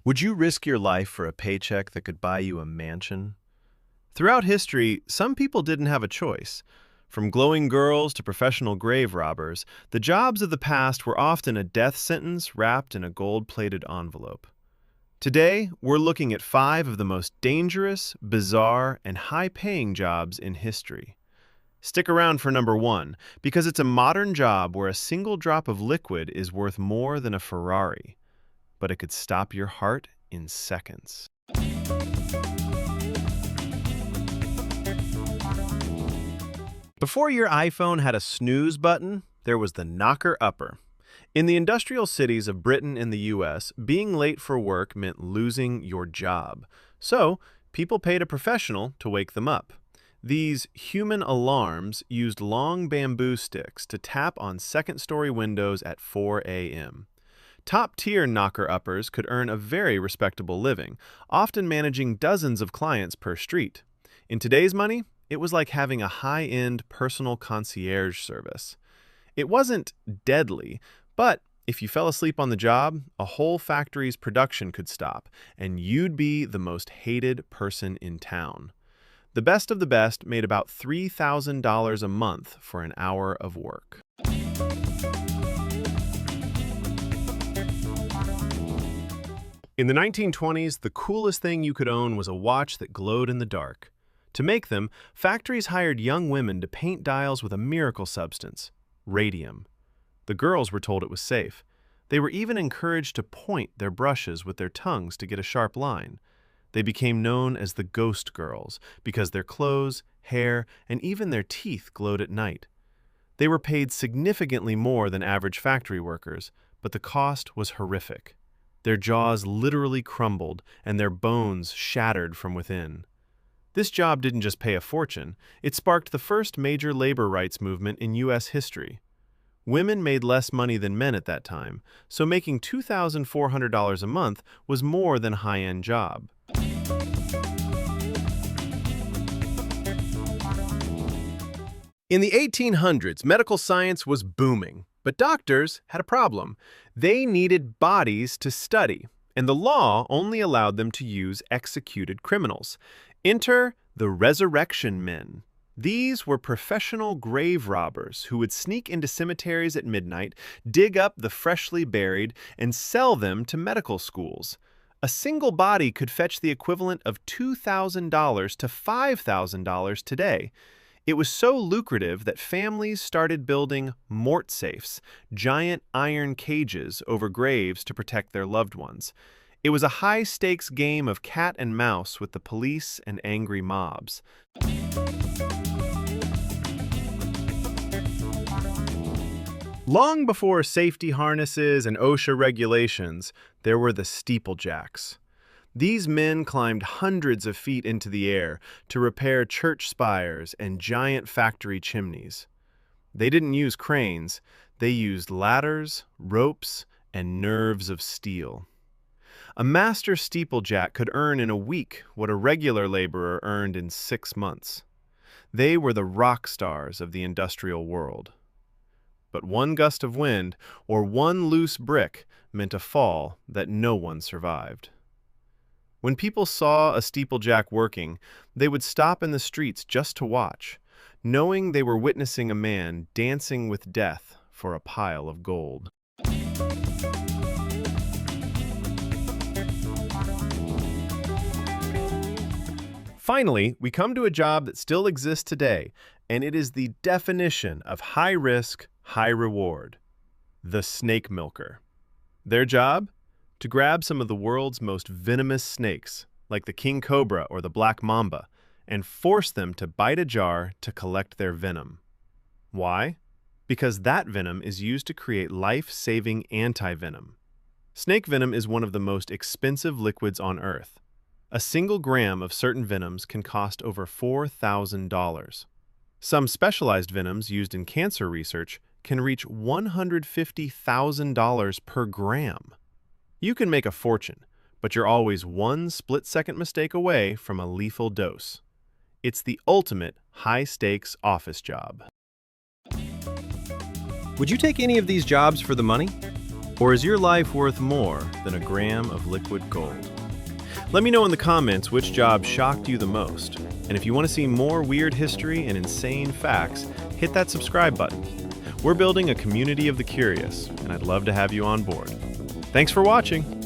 Would you risk your life for a paycheck that could buy you a mansion? Throughout history, some people didn't have a choice. From glowing girls to professional grave robbers, the jobs of the past were often a death sentence wrapped in a gold-plated envelope. Today, we're looking at 5 of the most dangerous, bizarre, and high-paying jobs in history. Stick around for number 1, because it's a modern job where a single drop of liquid is worth more than a Ferrari, but it could stop your heart in seconds. Before your iPhone had a snooze button, there was the knocker-upper. In the industrial cities of Britain and the US, being late for work meant losing your job. So, people paid a professional to wake them up. These human alarms used long bamboo sticks to tap on second-story windows at 4 a.m. Top-tier knocker-uppers could earn a very respectable living, often managing dozens of clients per street. In today's money, it was like having a high-end personal concierge service. It wasn't deadly, but if you fell asleep on the job, a whole factory's production could stop, and you'd be the most hated person in town. The best of the best made about $3,000 a month for an hour of work. In the 1920s, the coolest thing you could own was a watch that glowed in the dark. To make them, factories hired young women to paint dials with a miracle substance, radium. The girls were told it was safe. They were even encouraged to point their brushes with their tongues to get a sharp line. They became known as the Ghost Girls because their clothes, hair, and even their teeth glowed at night. They were paid significantly more than average factory workers, but the cost was horrific. Their jaws literally crumbled and their bones shattered from within. This job didn't just pay a fortune, it sparked the first major labor rights movement in U.S. history. Women made less money than men at that time, so making $2,400 a month was more than a high-end job. In the 1800s, medical science was booming, but doctors had a problem. They needed bodies to study, and the law only allowed them to use executed criminals. Enter the resurrection men. These were professional grave robbers who would sneak into cemeteries at midnight, dig up the freshly buried, and sell them to medical schools. A single body could fetch the equivalent of $2,000 to $5,000 today. It was so lucrative that families started building mort safes, giant iron cages over graves to protect their loved ones. It was a high-stakes game of cat and mouse with the police and angry mobs. Long before safety harnesses and OSHA regulations, there were the Steeplejacks. These men climbed hundreds of feet into the air to repair church spires and giant factory chimneys. They didn't use cranes, they used ladders, ropes, and nerves of steel. A master steeplejack could earn in a week what a regular laborer earned in 6 months. They were the rock stars of the industrial world. But one gust of wind or one loose brick meant a fall that no one survived. When people saw a steeplejack working, they would stop in the streets just to watch, knowing they were witnessing a man dancing with death for a pile of gold. Finally, we come to a job that still exists today, and it is the definition of high risk, high reward: the snake milker. Their job? To grab some of the world's most venomous snakes, like the king cobra or the black mamba, and force them to bite a jar to collect their venom. Why? Because that venom is used to create life-saving anti-venom. Snake venom is one of the most expensive liquids on Earth. A single gram of certain venoms can cost over $4,000. Some specialized venoms used in cancer research can reach $150,000 per gram. You can make a fortune, but you're always one split-second mistake away from a lethal dose. It's the ultimate high-stakes office job. Would you take any of these jobs for the money? Or is your life worth more than a gram of liquid gold? Let me know in the comments which job shocked you the most. And if you want to see more weird history and insane facts, hit that subscribe button. We're building a community of the curious, and I'd love to have you on board. Thanks for watching.